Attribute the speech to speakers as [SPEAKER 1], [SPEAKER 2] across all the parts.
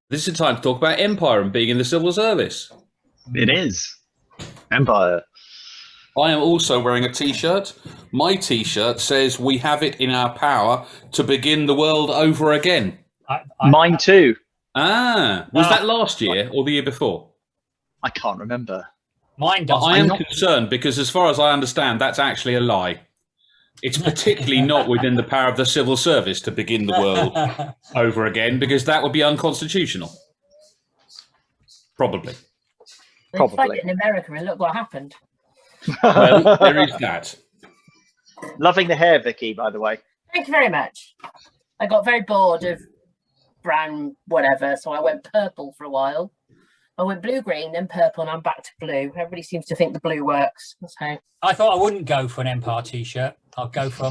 [SPEAKER 1] This is the time to talk about Empire and being in the civil service.
[SPEAKER 2] It is. Empire.
[SPEAKER 1] I am also wearing a t-shirt. My t-shirt says, "We have it in our power to begin the world over again."
[SPEAKER 2] Mine too.
[SPEAKER 1] Was that last year or the year before?
[SPEAKER 2] I can't remember.
[SPEAKER 3] Mine does.
[SPEAKER 1] I am concerned because as far as I understand, that's actually a lie. It's particularly not within the power of the civil service to begin the world over again, because that would be unconstitutional. Probably.
[SPEAKER 4] They tried it in America and look what happened.
[SPEAKER 1] Well, there is that.
[SPEAKER 2] Loving the hair, Vicky, by the way.
[SPEAKER 4] Thank you very much. I got very bored of brown whatever, so I went purple for a while. I went blue-green, then purple, and I'm back to blue. Everybody seems to think the blue works. So
[SPEAKER 3] I thought I wouldn't go for an Empire t-shirt. I'll go for a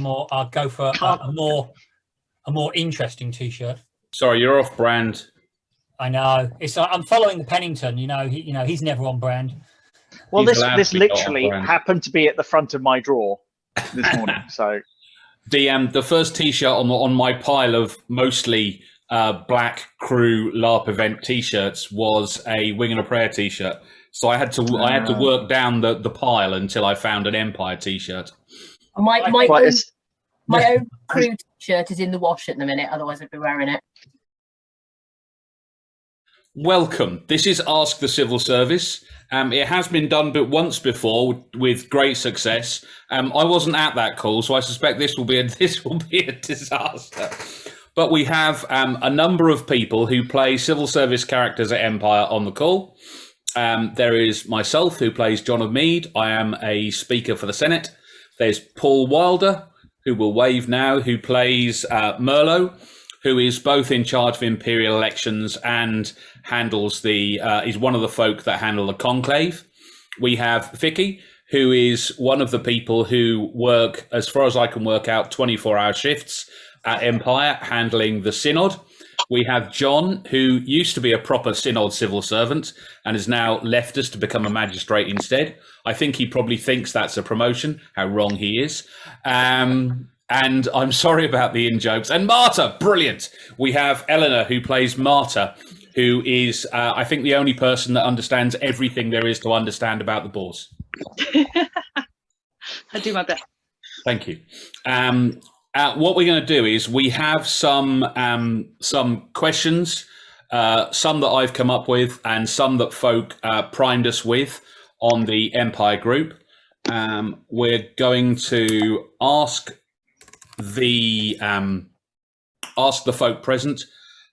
[SPEAKER 3] more interesting t-shirt.
[SPEAKER 1] Sorry, you're off brand.
[SPEAKER 3] I know. It's I'm following the Pennington. He's never on brand.
[SPEAKER 2] Well, this literally happened to be at the front of my drawer this morning. So
[SPEAKER 1] the first t-shirt on my pile of mostly black crew LARP event t-shirts was a Wing and a Prayer t-shirt. So I had to work down the pile until I found an Empire t-shirt.
[SPEAKER 4] My own crew t-shirt is in the wash at the minute. Otherwise, I'd be wearing it.
[SPEAKER 1] Welcome. This is Ask the Civil Service. It has been done but once before with great success. I wasn't at that call, so I suspect this will be a disaster. But we have a number of people who play civil service characters at Empire on the call. There is myself, who plays John of Mead. I am a speaker for the Senate. There's Paul Wilder, who will wave now, who plays Merlot, who is both in charge of Imperial elections and handles is one of the folk that handle the conclave. We have Vicky, who is one of the people who work, as far as I can work out, 24-hour shifts at Empire, handling the synod. We have John, who used to be a proper synod civil servant and has now left us to become a magistrate instead. I think he probably thinks that's a promotion. How wrong he is. And I'm sorry about the in-jokes. And Marta, brilliant. We have Eleanor, who plays Marta, who is, I think, the only person that understands everything there is to understand about the Boers.
[SPEAKER 5] I do my best.
[SPEAKER 1] Thank you. What we're going to do is we have some questions, some that I've come up with and some that folk primed us with on the Empire group. We're going to ask the folk present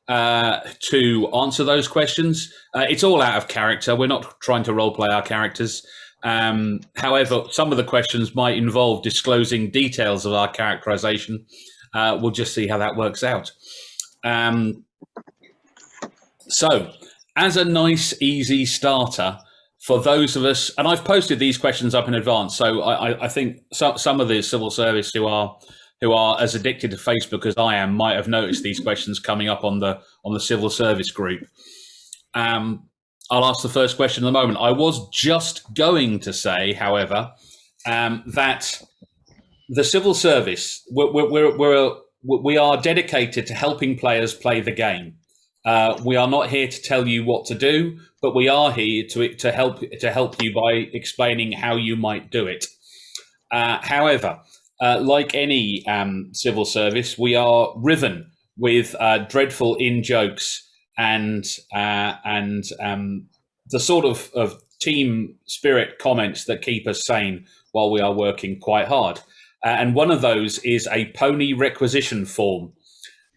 [SPEAKER 1] to answer those questions. It's all out of character. We're not trying to role play our characters. However, some of the questions might involve disclosing details of our characterization. We'll just see how that works out. So, as a nice, easy starter, for those of us, and I've posted these questions up in advance, so I think some of the civil service who are as addicted to Facebook as I am might have noticed these questions coming up on the civil service group. I'll ask the first question in a moment. I was just going to say, however, that the civil service, we are dedicated to helping players play the game. We are not here to tell you what to do, but we are here to help you by explaining how you might do it. However, like any civil service, we are riven with dreadful in-jokes and the sort of team spirit comments that keep us sane while we are working quite hard. And one of those is a pony requisition form.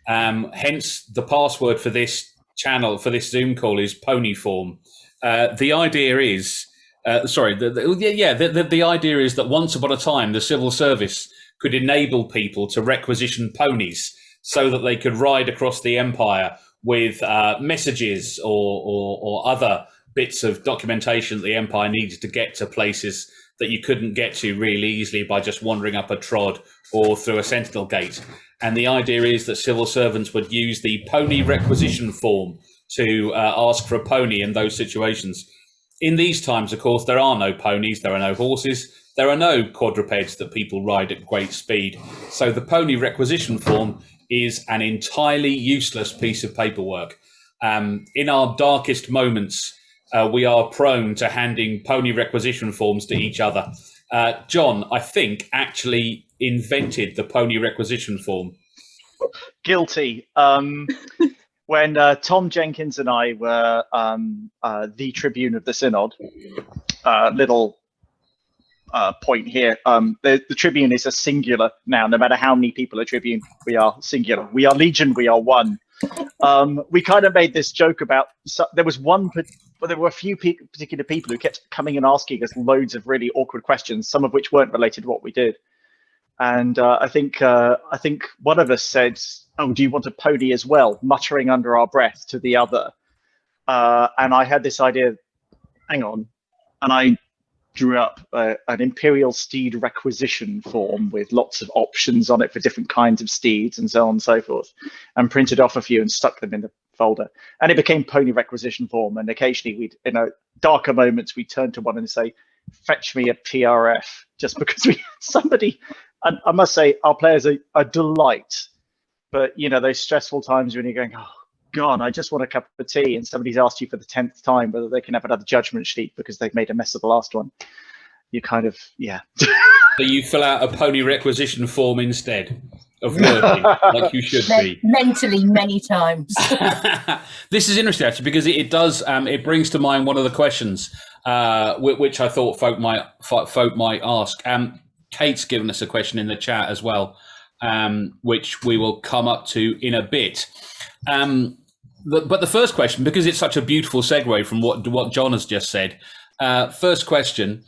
[SPEAKER 1] Hence, the password for this channel, for this Zoom call, is pony form. The idea is, the idea is that once upon a time, the civil service could enable people to requisition ponies so that they could ride across the Empire with messages or other bits of documentation that the Empire needed to get to places that you couldn't get to really easily by just wandering up a trod or through a sentinel gate. And the idea is that civil servants would use the pony requisition form to ask for a pony in those situations. In these times, of course, there are no ponies, there are no horses, there are no quadrupeds that people ride at great speed. So the pony requisition form is an entirely useless piece of paperwork. In our darkest moments, we are prone to handing pony requisition forms to each other. John, I think, actually invented the pony requisition form.
[SPEAKER 2] Guilty. When Tom Jenkins and I were the Tribune of the Synod, little point here, the Tribune is a singular now. No matter how many people are Tribune, we are singular. We are Legion, we are one. We kind of made this joke about, there were a few particular people who kept coming and asking us loads of really awkward questions, some of which weren't related to what we did. And I think one of us said, "Oh, do you want a pony as well?" muttering under our breath to the other. And I had this idea, hang on, and I drew up an Imperial Steed requisition form with lots of options on it for different kinds of steeds and so on and so forth, and printed off a few and stuck them in the folder. And it became pony requisition form. And occasionally we'd, in darker moments, we'd turn to one and say, "Fetch me a PRF," just because we had somebody. And I must say, our players are a delight. But, those stressful times when you're going, "Oh, God, I just want a cup of tea," and somebody's asked you for the 10th time whether they can have another judgment sheet because they've made a mess of the last one. You kind of, yeah. So
[SPEAKER 1] you fill out a pony requisition form instead of working like you should be.
[SPEAKER 4] Mentally, many times.
[SPEAKER 1] This is interesting, actually, because it does, it brings to mind one of the questions which I thought folk might ask. Kate's given us a question in the chat as well, which we will come up to in a bit. But the first question, because it's such a beautiful segue from what John has just said, first question,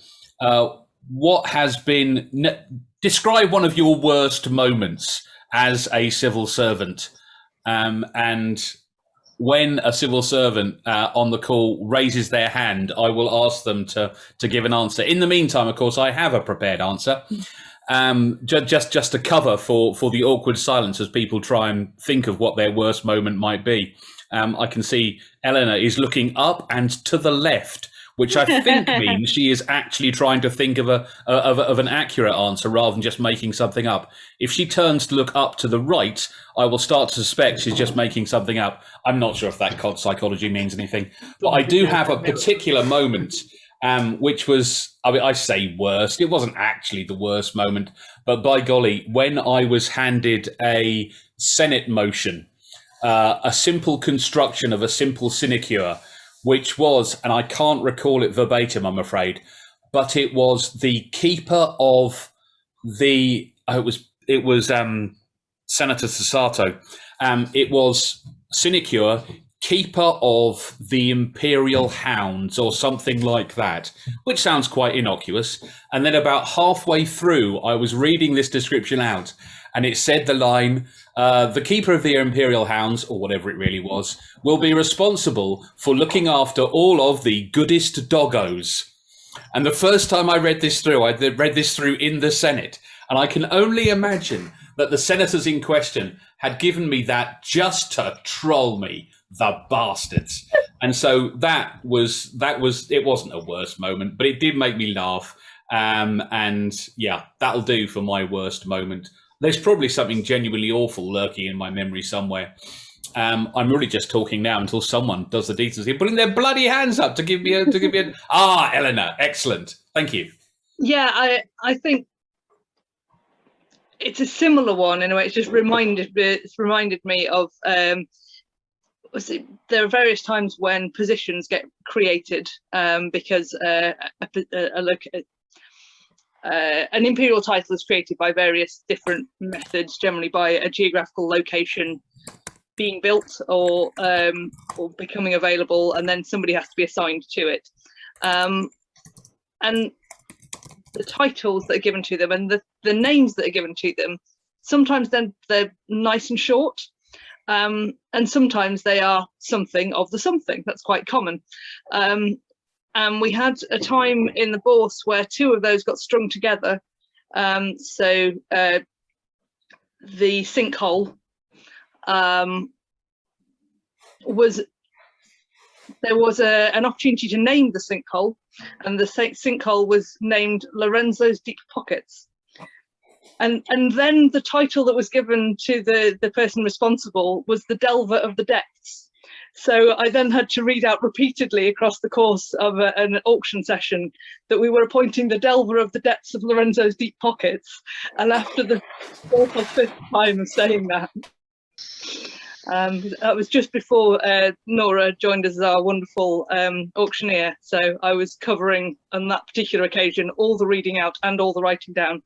[SPEAKER 1] what has been, describe one of your worst moments as a civil servant. And when a civil servant on the call raises their hand, I will ask them to give an answer. In the meantime, of course, I have a prepared answer, just to cover for the awkward silence as people try and think of what their worst moment might be. I can see Eleanor is looking up and to the left, which I think means she is actually trying to think of an accurate answer rather than just making something up. If she turns to look up to the right, I will start to suspect she's just making something up. I'm not sure if that psychology means anything, but I do have a particular moment, which was, I say worst. It wasn't actually the worst moment, but by golly, when I was handed a Senate motion, a simple construction of a simple sinecure, which was, and I can't recall it verbatim, I'm afraid, but it was the keeper of the, it was Senator Sasato. It was sinecure, keeper of the Imperial Hounds or something like that, which sounds quite innocuous. And then about halfway through, I was reading this description out, and it said the line, the keeper of the Imperial Hounds, or whatever it really was, will be responsible for looking after all of the goodest doggos. And the first time I read this through, I read this through in the Senate, and I can only imagine that the senators in question had given me that just to troll me, the bastards. And so that was, it wasn't a worst moment, but it did make me laugh. And yeah, that'll do for my worst moment. There's probably something genuinely awful lurking in my memory somewhere. I'm really just talking now until someone does the details here, putting their bloody hands up to give me Eleanor, excellent, thank you.
[SPEAKER 5] Yeah, I think it's a similar one in a way. It's just reminded me of there are various times when positions get created because an imperial title is created by various different methods, generally by a geographical location being built or becoming available, and then somebody has to be assigned to it. And the titles that are given to them and the names that are given to them, sometimes they're nice and short, and sometimes they are something of the something. That's quite common. And we had a time in the Bourse where two of those got strung together. So the sinkhole there was an opportunity to name the sinkhole, and the sinkhole was named Lorenzo's Deep Pockets. And then the title that was given to the person responsible was the Delver of the Depths. So I then had to read out repeatedly across the course of an auction session that we were appointing the delver of the depths of Lorenzo's deep pockets. And after the fourth or fifth time of saying that, that was just before Nora joined us as our wonderful auctioneer. So I was covering on that particular occasion all the reading out and all the writing down.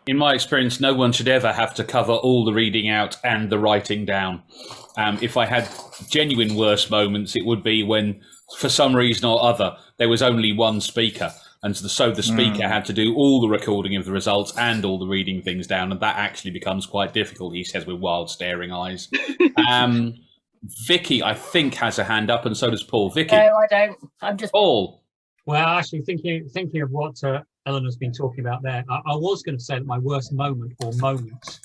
[SPEAKER 1] In my experience, no one should ever have to cover all the reading out and the writing down. If I had genuine worst moments, it would be when, for some reason or other, there was only one speaker. And so the speaker had to do all the recording of the results and all the reading things down. And that actually becomes quite difficult, he says, with wild staring eyes. Vicky, I think, has a hand up, and so does Paul. Vicky?
[SPEAKER 4] No, I don't. I'm just...
[SPEAKER 1] Paul?
[SPEAKER 3] Well, actually, thinking of what Eleanor's been talking about there, I was going to say that my worst moment or moments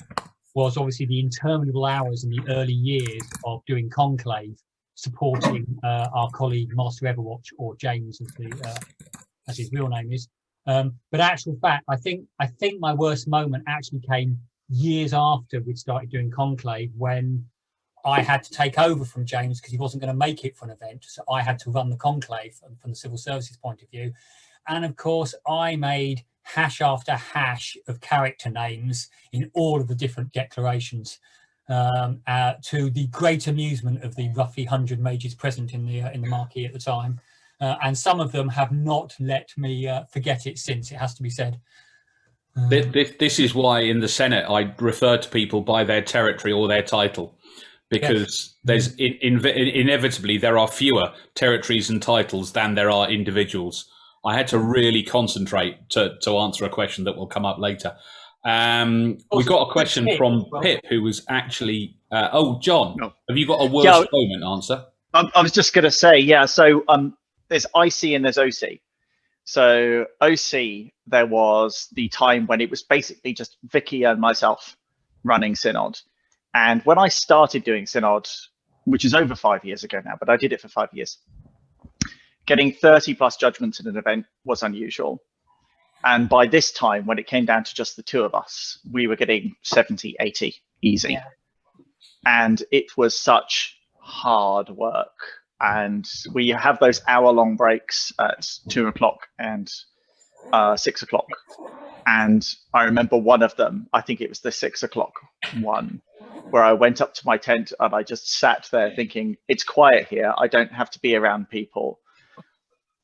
[SPEAKER 3] was obviously the interminable hours in the early years of doing Conclave, supporting our colleague Master Everwatch, or James as his real name is. But actual fact, I think my worst moment actually came years after we'd started doing Conclave, when I had to take over from James because he wasn't going to make it for an event. So I had to run the Conclave from the Civil Services point of view. And of course, I made hash after hash of character names in all of the different declarations, to the great amusement of the roughly 100 mages present in the marquee at the time. And some of them have not let me forget it since, it has to be said.
[SPEAKER 1] This is why in the Senate I refer to people by their territory or their title, because there's inevitably there are fewer territories and titles than there are individuals. I had to really concentrate to answer a question that will come up later. We got a question from Pip, who was actually... John, have you got a worst moment answer?
[SPEAKER 2] I was just going to say, yeah, so there's IC and there's OC. So OC, there was the time when it was basically just Vicky and myself running Synod. And when I started doing Synod, which is over 5 years ago now, but I did it for 5 years, getting 30 plus judgments in an event was unusual. And by this time, when it came down to just the two of us, we were getting 70, 80 easy. Yeah. And it was such hard work. And we have those hour-long breaks at 2 o'clock and 6 o'clock. And I remember one of them, I think it was the 6 o'clock one, where I went up to my tent and I just sat there thinking, it's quiet here. I don't have to be around people.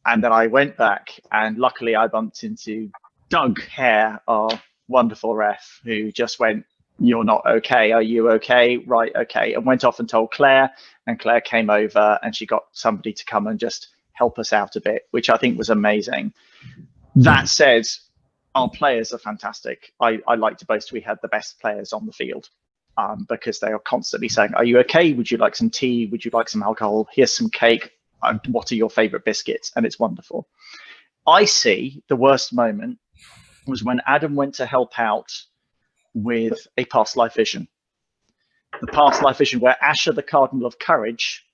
[SPEAKER 2] And then I went back, and luckily I bumped into Doug Hare, our wonderful ref, who just went, "You're not okay. Are you okay? Right, okay." And went off and told Claire, and Claire came over and she got somebody to come and just help us out a bit, which I think was amazing. That said, our players are fantastic. I like to boast we had the best players on the field, because they are constantly saying, "Are you okay? Would you like some tea? Would you like some alcohol? Here's some cake. What are your favorite biscuits?" And it's wonderful. I see the worst moment was when Adam went to help out with a past life vision. The past life vision where Asher, the Cardinal of Courage,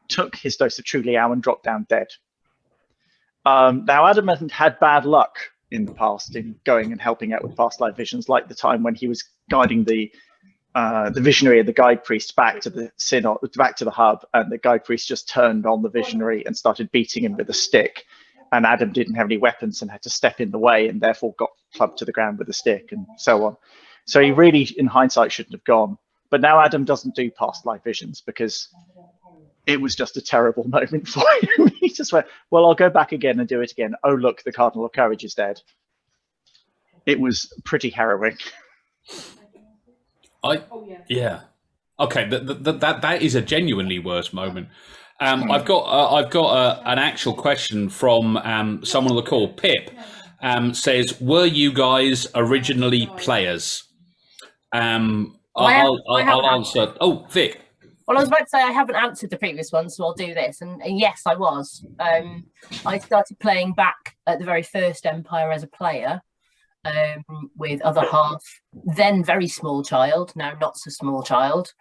[SPEAKER 2] took his dose of Truliao and dropped down dead. Now, Adam hasn't had bad luck in the past in going and helping out with past life visions, like the time when he was guiding the visionary and the guide priest back to the synod, back to the hub, and the guide priest just turned on the visionary and started beating him with a stick. And Adam didn't have any weapons and had to step in the way, and therefore got clubbed to the ground with a stick, and so on. So he really, in hindsight, shouldn't have gone. But now Adam doesn't do past life visions because it was just a terrible moment for him. He just went, "Well, I'll go back again and do it again. Oh, look, the Cardinal of Courage is dead." It was pretty harrowing.
[SPEAKER 1] Yeah. Okay, that is a genuinely worse moment. I've got an actual question from someone on the call. Pip says, "Were you guys originally players?" I'll answer. Oh, Vic.
[SPEAKER 4] Well, I was about to say I haven't answered the previous one, so I'll do this. And yes, I was. I started playing back at the very first Empire as a player, with other half, then very small child, now not so small child,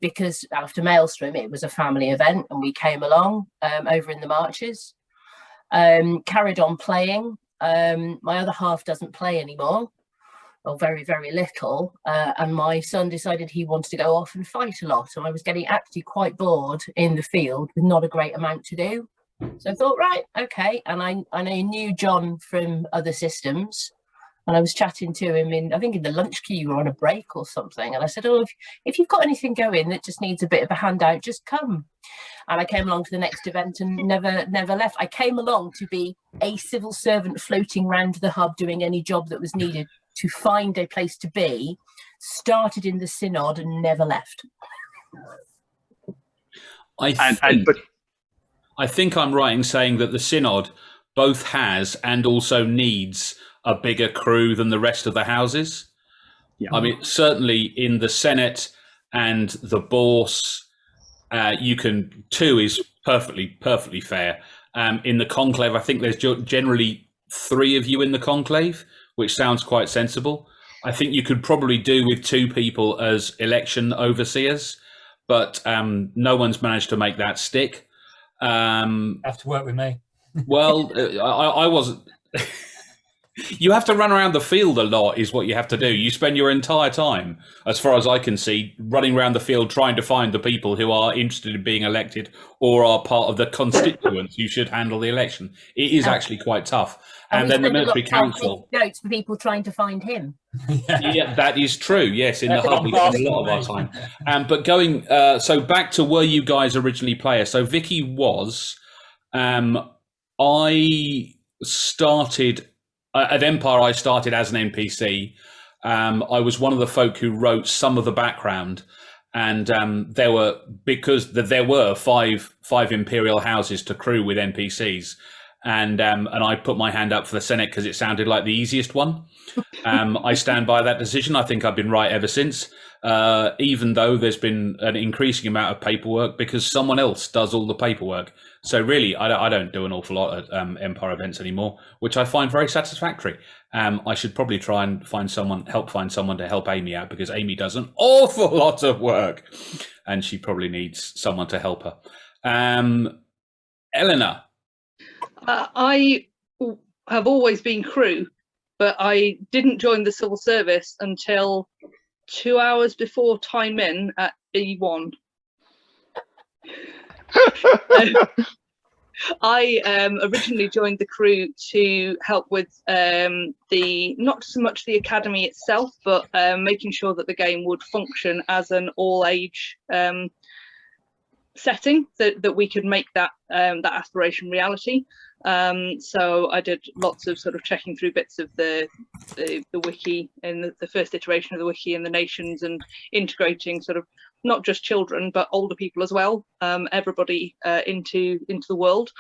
[SPEAKER 4] because after Maelstrom it was a family event and we came along over in the marches, carried on playing. My other half doesn't play anymore, or very, very little. And my son decided he wanted to go off and fight a lot. And I was getting actually quite bored in the field with not a great amount to do. So I thought, right, okay. And I knew John from other systems. And I was chatting to him I think in the lunch queue or on a break or something. And I said, oh, if you've got anything going that just needs a bit of a handout, just come. And I came along to the next event and never left. I came along to be a civil servant floating around the hub doing any job that was needed to find a place to be, started in the synod and never left.
[SPEAKER 1] I think I'm right in saying that the synod both has and also needs a bigger crew than the rest of the houses.
[SPEAKER 6] Yeah.
[SPEAKER 1] I mean, certainly in the Senate and the Bourse, two is perfectly fair. In the conclave, I think there's generally 3 of you in the conclave, which sounds quite sensible. I think you could probably do with 2 people as election overseers, but no one's managed to make that stick.
[SPEAKER 3] Have to work with me.
[SPEAKER 1] Well, I wasn't. You have to run around the field a lot is what you have to do. You spend your entire time, as far as I can see, running around the field trying to find the people who are interested in being elected or are part of the constituents who should handle the election. It is actually quite tough. And then the military council.
[SPEAKER 4] Notes for people trying to find him.
[SPEAKER 1] Yeah, that is true. Yes, in the hub we spend a lot of our time. But going so back to where you guys originally play. So Vicky was. I started at Empire. I started as an NPC. I was one of the folk who wrote some of the background, and there were five Imperial houses to crew with NPCs. And I put my hand up for the Senate because it sounded like the easiest one. I stand by that decision. I think I've been right ever since, even though there's been an increasing amount of paperwork because someone else does all the paperwork. So really, I don't do an awful lot at Empire events anymore, which I find very satisfactory. I should probably try and help find someone to help Amy out because Amy does an awful lot of work and she probably needs someone to help her. Eleanor.
[SPEAKER 5] I have always been crew, but I didn't join the civil service until 2 hours before time in at E1. I originally joined the crew to help with not so much the academy itself, but making sure that the game would function as an all-age setting, that we could make that aspiration reality. So I did lots of sort of checking through bits of the wiki in the first iteration of the wiki and the nations, and integrating sort of not just children but older people as well, everybody into the world.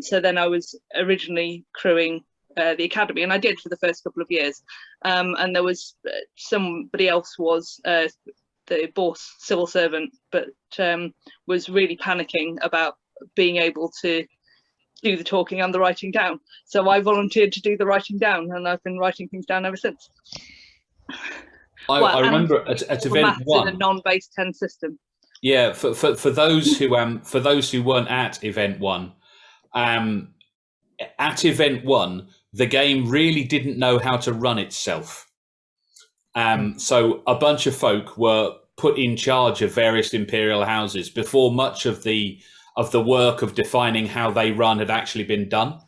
[SPEAKER 5] So then I was originally crewing the academy, and I did for the first couple of years, and there was somebody else was the boss civil servant, but was really panicking about being able to do the talking and the writing down. So I volunteered to do the writing down, and I've been writing things down ever since.
[SPEAKER 1] I remember at event one,
[SPEAKER 5] in a non-base 10 system.
[SPEAKER 1] Yeah, for those who weren't at event one, the game really didn't know how to run itself. So a bunch of folk were put in charge of various Imperial houses before much of the work of defining how they run had actually been done.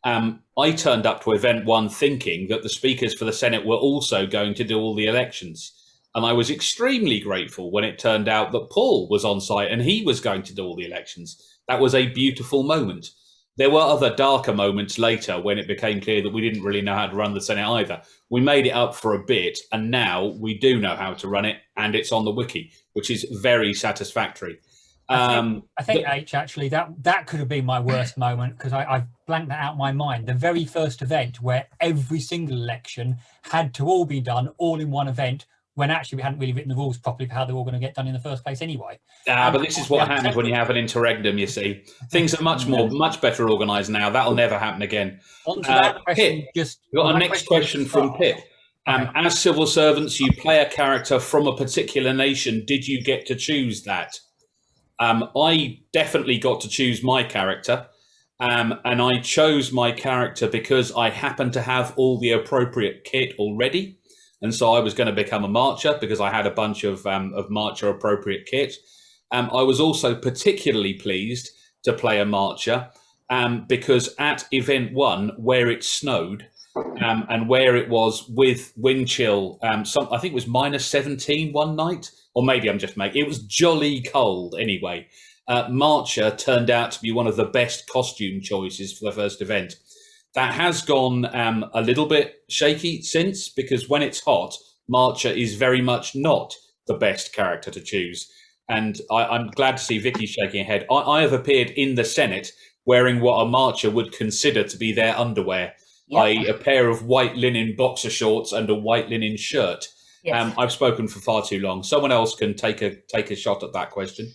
[SPEAKER 1] I turned up to event one thinking that the speakers for the Senate were also going to do all the elections. And I was extremely grateful when it turned out that Paul was on site and he was going to do all the elections. That was a beautiful moment. There were other darker moments later when it became clear that we didn't really know how to run the Senate either. We made it up for a bit, and now we do know how to run it, and it's on the wiki, which is very satisfactory.
[SPEAKER 3] I think H, actually, that could have been my worst moment, because I blanked that out of my mind. The very first event where every single election had to all be done all in one event, when actually we hadn't really written the rules properly for how they were all going to get done in the first place anyway.
[SPEAKER 1] But this is what happens when you have an interregnum, you see. Things are much better organised now. That'll never happen again.
[SPEAKER 3] On to that question,
[SPEAKER 1] Pip, we've got a next question from Pip. As civil servants, you play a character from a particular nation. Did you get to choose that? I definitely got to choose my character. And I chose my character because I happened to have all the appropriate kit already. and so I was going to become a marcher because I had a bunch of marcher appropriate kit. I was also particularly pleased to play a marcher because at event 1, where it snowed and where it was with wind chill, I think it was -17 one night, or maybe I'm just making it was jolly cold anyway. Marcher turned out to be one of the best costume choices for the first event. That has gone a little bit shaky since, because when it's hot, Marcher is very much not the best character to choose. And I'm glad to see Vicky shaking her head. I have appeared in the Senate wearing what a Marcher would consider to be their underwear, i.e. a pair of white linen boxer shorts and a white linen shirt.
[SPEAKER 4] Yes.
[SPEAKER 1] I've spoken for far too long. Someone else can take a shot at that question.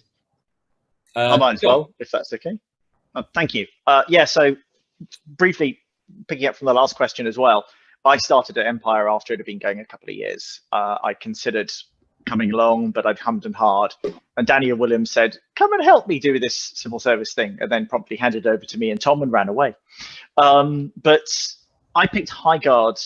[SPEAKER 2] I might as well, if that's okay. Thank you. So briefly picking up from the last question as well, I started at Empire after it had been going a couple of years. I considered coming along, but I've hummed and hard. And Daniel Williams said, come and help me do this civil service thing, and then promptly handed over to me and Tom and ran away. But I picked High Guard.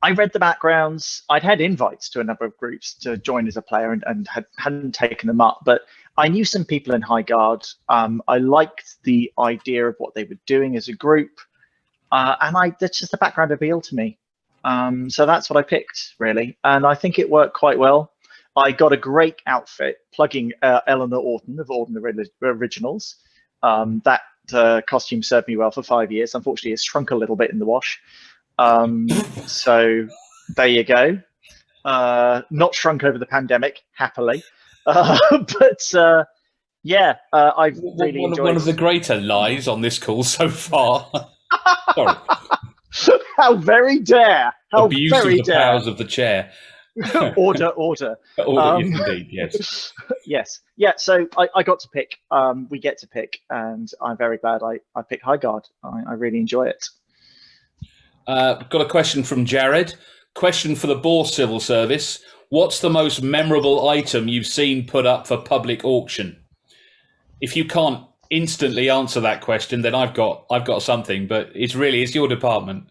[SPEAKER 2] I read the backgrounds. I'd had invites to a number of groups to join as a player and hadn't taken them up, but I knew some people in High Guard. I liked the idea of what they were doing as a group, and that's just the background appealed to me. So that's what I picked, really, and I think it worked quite well. I got a great outfit, plugging Eleanor Orton of Orton Originals. That costume served me well for 5 years. Unfortunately, it's shrunk a little bit in the wash. So there you go. Not shrunk over the pandemic, happily. But I've really enjoyed
[SPEAKER 1] one of the greater lies on this call so far. Sorry.
[SPEAKER 2] How very dare! How
[SPEAKER 1] abuse
[SPEAKER 2] very
[SPEAKER 1] of the
[SPEAKER 2] dare!
[SPEAKER 1] powers of the chair.
[SPEAKER 2] Order.
[SPEAKER 1] Order, yes, indeed, yes.
[SPEAKER 2] Yes. Yeah. So I got to pick. We get to pick, and I'm very glad I picked High Guard. I really enjoy it.
[SPEAKER 1] Got a question from Jared. Question for the Boar Civil Service. What's the most memorable item you've seen put up for public auction? If you can't instantly answer that question, then I've got something, but it's your department.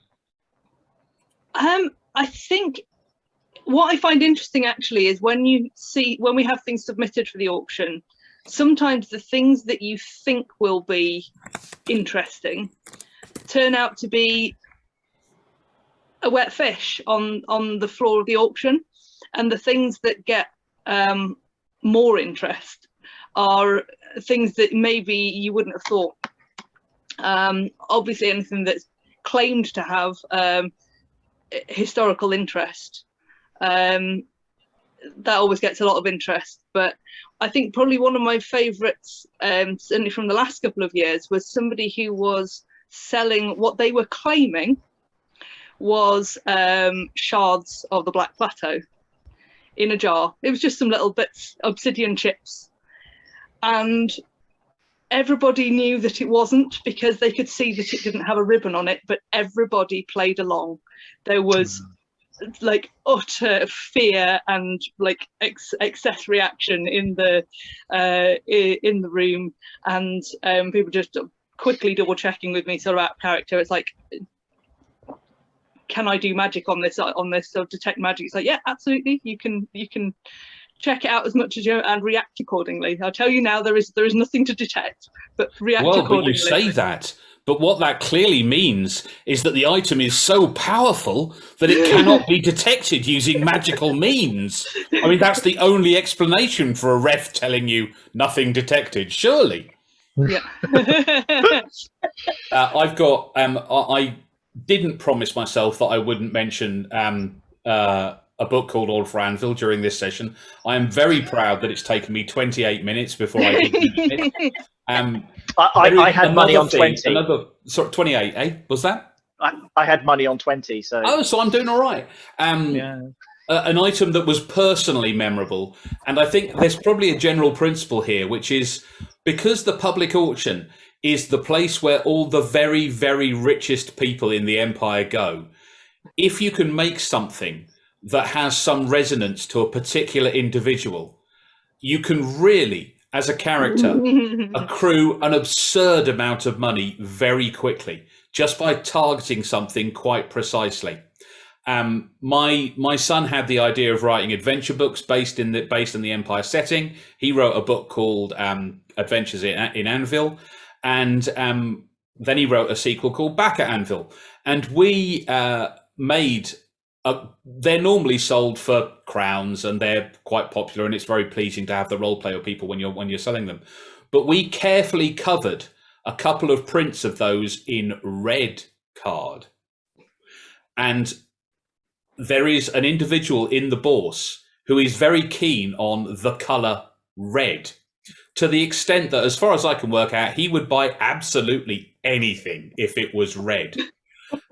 [SPEAKER 5] I think what I find interesting actually is when we have things submitted for the auction, sometimes the things that you think will be interesting turn out to be a wet fish on the floor of the auction, and the things that get more interest are things that maybe you wouldn't have thought. Obviously anything that's claimed to have historical interest, that always gets a lot of interest. But I think probably one of my favourites, certainly from the last couple of years, was somebody who was selling what they were claiming was shards of the Black Plateau in a jar. It was just some little bits, obsidian chips, and everybody knew that it wasn't, because they could see that it didn't have a ribbon on it, but everybody played along. There was like utter fear and like excess reaction in the room, and people just quickly double checking with me sort of out of character. It's like, can I do magic on this sort of detect magic? It's like, yeah, absolutely, you can check it out as much as you and react accordingly. I'll tell you now, there is nothing to detect, but react accordingly.
[SPEAKER 1] Well, but you say that, but what that clearly means is that the item is so powerful that it cannot be detected using magical means. I mean, that's the only explanation for a ref telling you nothing detected, surely.
[SPEAKER 5] Yeah.
[SPEAKER 1] I've got I didn't promise myself that I wouldn't mention a book called All for Anvil during this session. I am very proud that it's taken me 28 minutes before I did it.
[SPEAKER 2] I had money on 20.
[SPEAKER 1] 28, eh? Was that?
[SPEAKER 2] I had money on 20. So
[SPEAKER 1] so I'm doing all right. An item that was personally memorable, and I think there's probably a general principle here, which is because the public auction is the place where all the very, very richest people in the empire go. If you can make something that has some resonance to a particular individual, you can really, as a character, accrue an absurd amount of money very quickly just by targeting something quite precisely. My son had the idea of writing adventure books based in the Empire setting. He wrote a book called Adventures in Anvil, and then he wrote a sequel called Back at Anvil. And we made. They're normally sold for crowns, and they're quite popular, and it's very pleasing to have the role player people when you're selling them. But we carefully covered a couple of prints of those in red card, and there is an individual in the bourse who is very keen on the colour red, to the extent that, as far as I can work out, he would buy absolutely anything if it was red.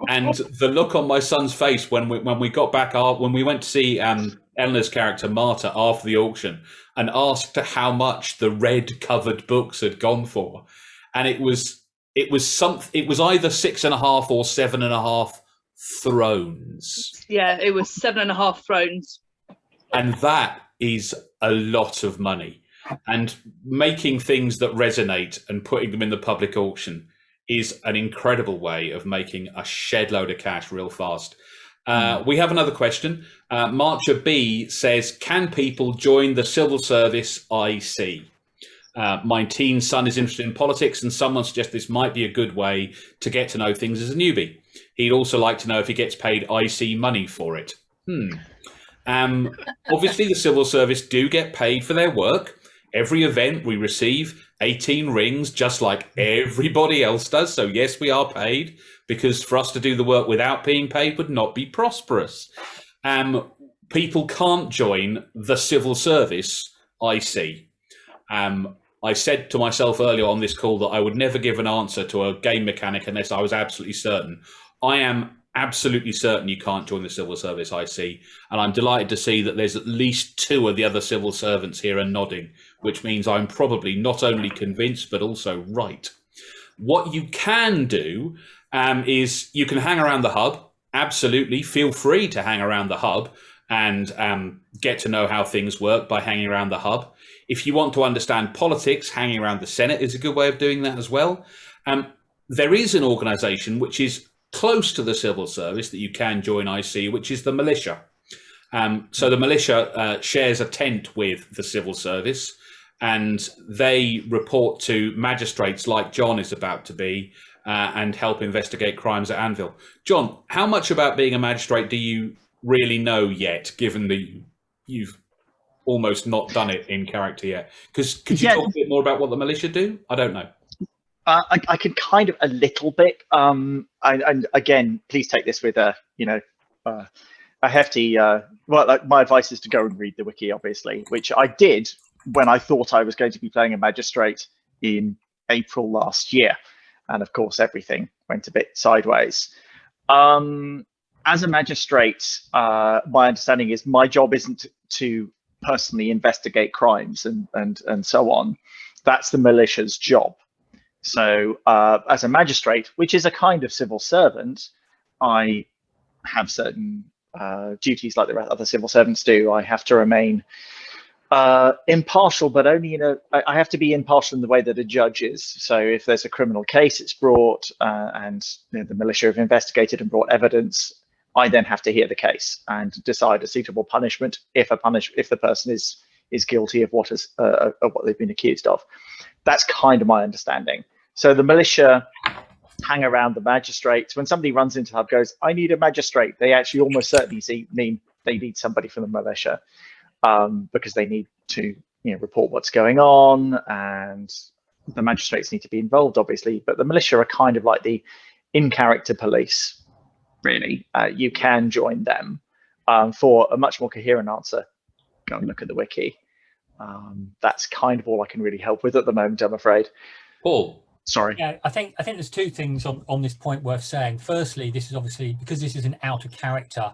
[SPEAKER 1] And the look on my son's face when we got back, when we went to see Eleanor's character Marta after the auction and asked how much the red covered books had gone for, and it was either 6.5 or 7.5 thrones.
[SPEAKER 5] Yeah, it was 7.5 thrones.
[SPEAKER 1] And that is a lot of money. And making things that resonate and putting them in the public auction is an incredible way of making a shed load of cash real fast. We have another question. Marcha B says, can people join the civil service IC? My teen son is interested in politics, and someone suggests this might be a good way to get to know things as a newbie. He'd also like to know if he gets paid IC money for it. Obviously, the civil service do get paid for their work. Every event we receive 18 rings, just like everybody else does. So yes, we are paid, because for us to do the work without being paid would not be prosperous. People can't join the civil service IC. I said to myself earlier on this call that I would never give an answer to a game mechanic unless I was absolutely certain. I am absolutely certain you can't join the civil service IC, and I'm delighted to see that there's at least 2 of the other civil servants here are nodding, which means I'm probably not only convinced but also right. What you can do is you can hang around the hub. Absolutely, feel free to hang around the hub and get to know how things work by hanging around the hub. If you want to understand politics, hanging around the Senate is a good way of doing that as well. There is an organisation which is close to the civil service that you can join IC, which is the militia. So the militia shares a tent with the civil service, and they report to magistrates like John is about to be, and help investigate crimes at Anvil. John, how much about being a magistrate do you really know yet, given that you've almost not done it in character yet? Because could you talk a bit more about what the militia do? I don't know.
[SPEAKER 2] I can kind of a little bit. And again, please take this with a hefty. My advice is to go and read the wiki, obviously, which I did when I thought I was going to be playing a magistrate in April last year, and of course everything went a bit sideways. As a magistrate, my understanding is my job isn't to personally investigate crimes and so on. That's the militia's job. So as a magistrate, which is a kind of civil servant, I have certain duties like the other civil servants do. I have to remain impartial, but only I have to be impartial in the way that a judge is. So if there's a criminal case, it's brought and the militia have investigated and brought evidence, I then have to hear the case and decide a suitable punishment if the person is guilty of what they've been accused of. That's kind of my understanding. So the militia hang around the magistrates. When somebody runs into the hub, goes, I need a magistrate, they actually almost certainly mean they need somebody from the militia, because they need to report what's going on, and the magistrates need to be involved, obviously. But the militia are kind of like the in-character police, really. You can join them. For a much more coherent answer, go and look at the wiki. That's kind of all I can really help with at the moment, I'm afraid.
[SPEAKER 1] Paul.
[SPEAKER 2] Sorry.
[SPEAKER 3] Yeah, I think there's 2 things on this point worth saying. Firstly, this is obviously, because this is an out of character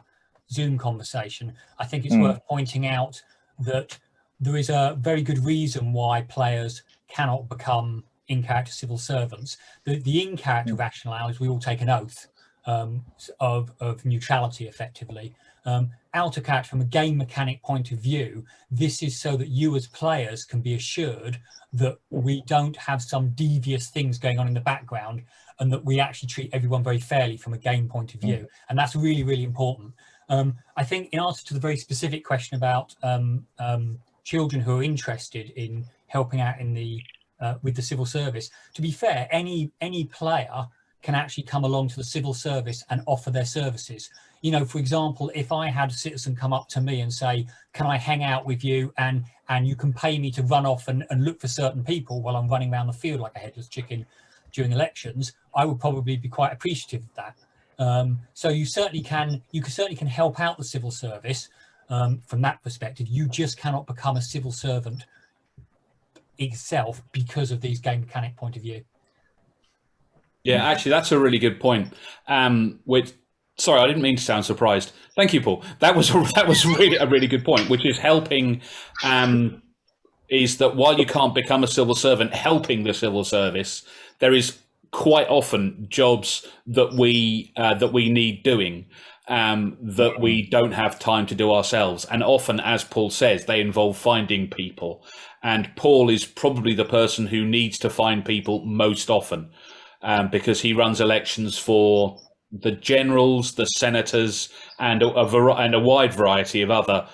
[SPEAKER 3] Zoom conversation, I think it's worth pointing out that there is a very good reason why players cannot become in-character civil servants. The in-character rationale is we all take an oath of neutrality, effectively. Out of character, from a game mechanic point of view, this is so that you as players can be assured that we don't have some devious things going on in the background, and that we actually treat everyone very fairly from a game point of view. And that's really, really important. I think in answer to the very specific question about children who are interested in helping out in the with the civil service, to be fair, any player can actually come along to the civil service and offer their services. You know, for example, if I had a citizen come up to me and say, can I hang out with you, and you can pay me to run off and look for certain people while I'm running around the field like a headless chicken during elections, I would probably be quite appreciative of that. So you certainly can help out the civil service from that perspective. You just cannot become a civil servant itself because of these game mechanic point of view.
[SPEAKER 1] Yeah, actually, that's a really good point. Sorry, I didn't mean to sound surprised. Thank you, Paul. That was really a really good point, which is helping. Is that while you can't become a civil servant, helping the civil service, there is quite often jobs that we need doing that we don't have time to do ourselves, and often, as Paul says, they involve finding people. And Paul is probably the person who needs to find people most often. Because he runs elections for the generals, the senators, and a wide variety of other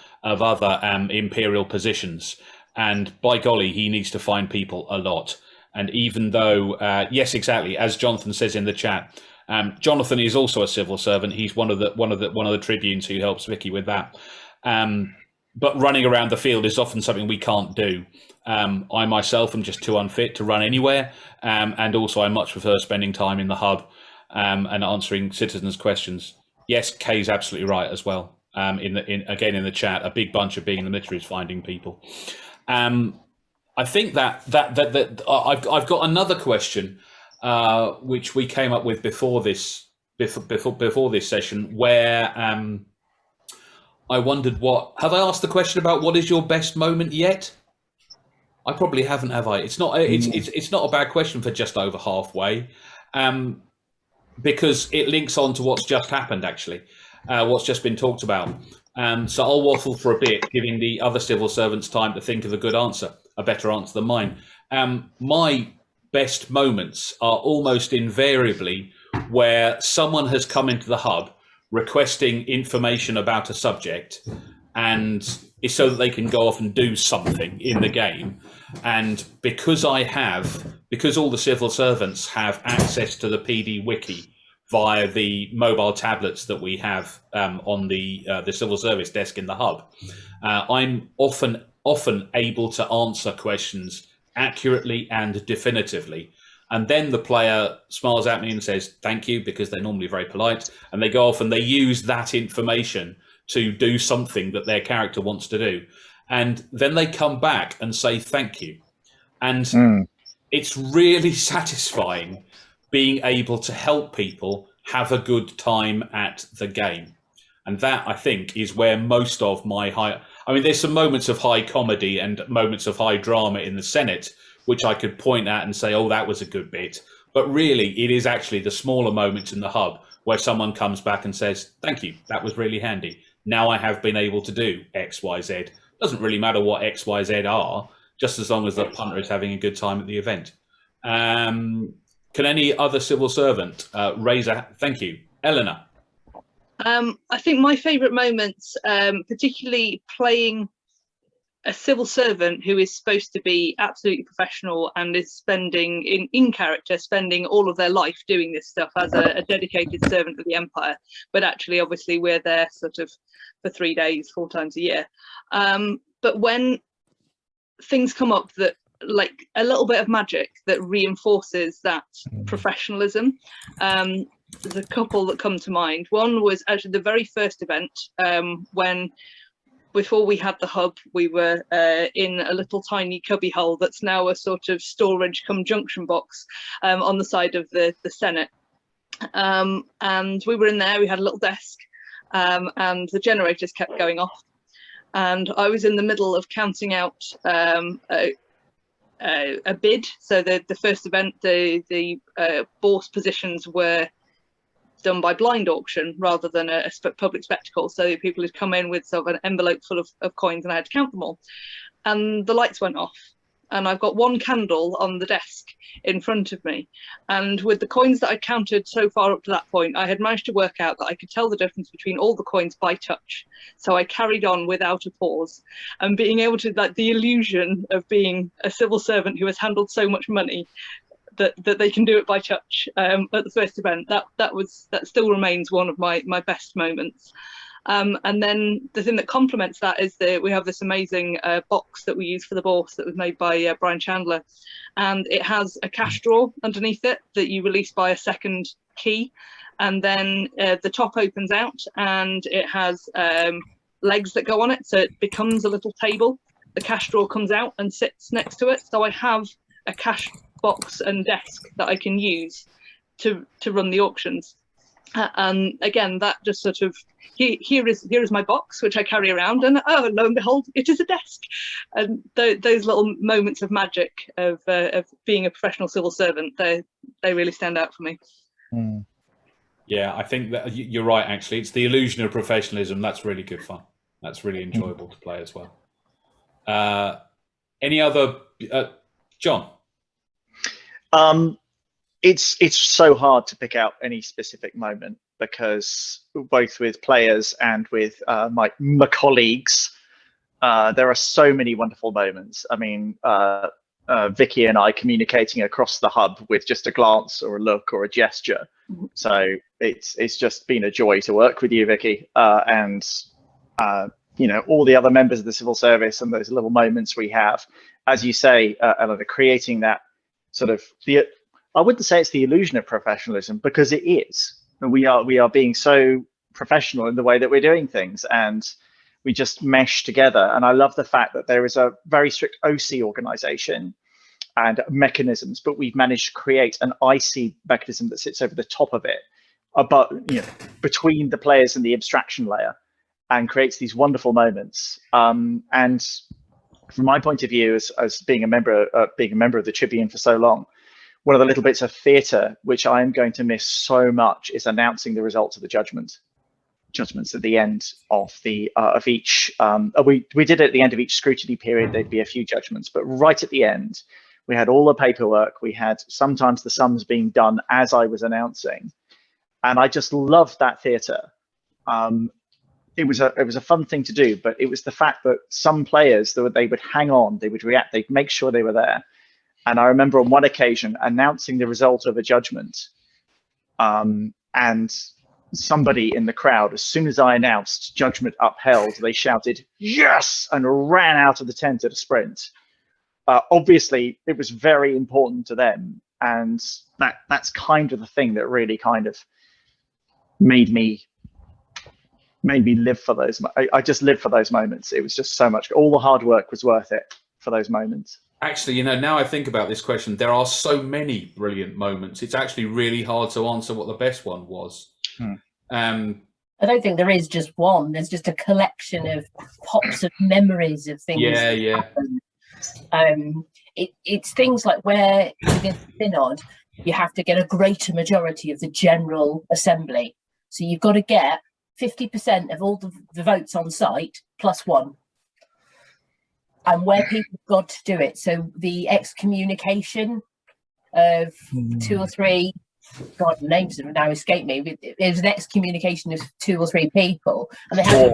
[SPEAKER 1] imperial positions. And by golly, he needs to find people a lot. And even though, yes, exactly, as Jonathan says in the chat, Jonathan is also a civil servant. He's one of the tribunes who helps Vicky with that. But running around the field is often something we can't do. I myself am just too unfit to run anywhere, and also I much prefer spending time in the hub and answering citizens' questions. Yes, Kay's absolutely right as well. In the chat, a big bunch of being in the military is finding people. I think that I've got another question which we came up with before this session, where I wondered have I asked the question about what is your best moment yet? I probably haven't, have I? It's not a bad question for just over halfway, because it links on to what's just happened, actually, what's just been talked about. So I'll waffle for a bit, giving the other civil servants time to think of a good answer, a better answer than mine. My best moments are almost invariably where someone has come into the hub requesting information about a subject, and it's so that they can go off and do something in the game. And because all the civil servants have access to the PD wiki via the mobile tablets that we have on the civil service desk in the hub, I'm often able to answer questions accurately and definitively. And then the player smiles at me and says, thank you, because they're normally very polite. And they go off and they use that information to do something that their character wants to do. And then they come back and say, thank you. And it's really satisfying being able to help people have a good time at the game. And that, I think, is where most of my there's some moments of high comedy and moments of high drama in the Senate, which I could point at and say, oh, that was a good bit. But really, it is actually the smaller moments in the hub where someone comes back and says, thank you, that was really handy. Now I have been able to do X, Y, Z. Doesn't really matter what X, Y, Z are, just as long as the punter is having a good time at the event. Can any other civil servant raise a... Thank you. Eleanor.
[SPEAKER 5] I think my favourite moments, particularly playing a civil servant who is supposed to be absolutely professional and is spending in character, spending all of their life doing this stuff as a dedicated servant of the Empire, but actually obviously we're there sort of for 3 days, 4 times a year. But when things come up that, like a little bit of magic that reinforces that professionalism, there's a couple that come to mind. One was actually the very first event, when before we had the hub, we were in a little tiny cubby hole that's now a sort of storage cum junction box on the side of the Senate. And we were in there, we had a little desk, and the generators kept going off. And I was in the middle of counting out a bid. So the first event, the bourse positions were done by blind auction rather than a public spectacle. So people had come in with sort of an envelope full of coins, and I had to count them all. And the lights went off. and I've got one candle on the desk in front of me. And with the coins that I counted so far up to that point, I had managed to work out that I could tell the difference between all the coins by touch. So I carried on without a pause, and being able to, like, the illusion of being a civil servant who has handled so much money that they can do it by touch at the first event. That still remains one of my best moments. And then the thing that complements that is that we have this amazing box that we use for the bourse that was made by Brian Chandler, and it has a cash drawer underneath it that you release by a second key, and then the top opens out and it has legs that go on it, so it becomes a little table. The cash drawer comes out and sits next to it, so I have a cash box and desk that I can use to run the auctions. And again, that just sort of, here is my box, which I carry around, and oh, lo and behold, it is a desk. And those little moments of magic of being a professional civil servant, they really stand out for me.
[SPEAKER 2] Mm.
[SPEAKER 1] Yeah, I think that you're right, actually. It's the illusion of professionalism. That's really good fun. That's really enjoyable to play as well. Any other, John?
[SPEAKER 2] It's so hard to pick out any specific moment, because both with players and with my colleagues, there are so many wonderful moments. I mean, Vicky and I communicating across the hub with just a glance or a look or a gesture. So it's just been a joy to work with you, Vicky, and you know, all the other members of the civil service, and those little moments we have, as you say, Eleanor, creating that sort of I wouldn't say it's the illusion of professionalism, because it is. We are being so professional in the way that we're doing things, and we just mesh together. And I love the fact that there is a very strict OC organization and mechanisms, but we've managed to create an IC mechanism that sits over the top of it, about, you know, between the players and the abstraction layer, and creates these wonderful moments. And from my point of view, as being a member of the Tribune for so long, one of the little bits of theatre which I am going to miss so much is announcing the results of the judgments at the end of the of each. We did it at the end of each scrutiny period. There'd be a few judgments, but right at the end, we had all the paperwork. We had sometimes the sums being done as I was announcing, and I just loved that theatre. It was a fun thing to do, but it was the fact that some players, they would hang on, they would react, they'd make sure they were there. And I remember on one occasion announcing the result of a judgment, and somebody in the crowd, as soon as I announced judgment upheld, they shouted "yes" and ran out of the tent at a sprint. Obviously, it was very important to them, and that's kind of the thing that really kind of made me live for those. I just lived for those moments. It was just so much. All the hard work was worth it for those moments.
[SPEAKER 1] Actually, you know, now I think about this question, there are so many brilliant moments. It's actually really hard to answer what the best one was.
[SPEAKER 4] I don't think there is just one. There's just a collection of pops of memories of things.
[SPEAKER 1] Yeah.
[SPEAKER 4] It's things like where within the synod, you have to get a greater majority of the General Assembly. So you've got to get 50% of all the votes on site plus one. And where people got to do it. So the excommunication of 2 or 3, God, names have now escaped me. It was an excommunication of 2 or 3 people, and they had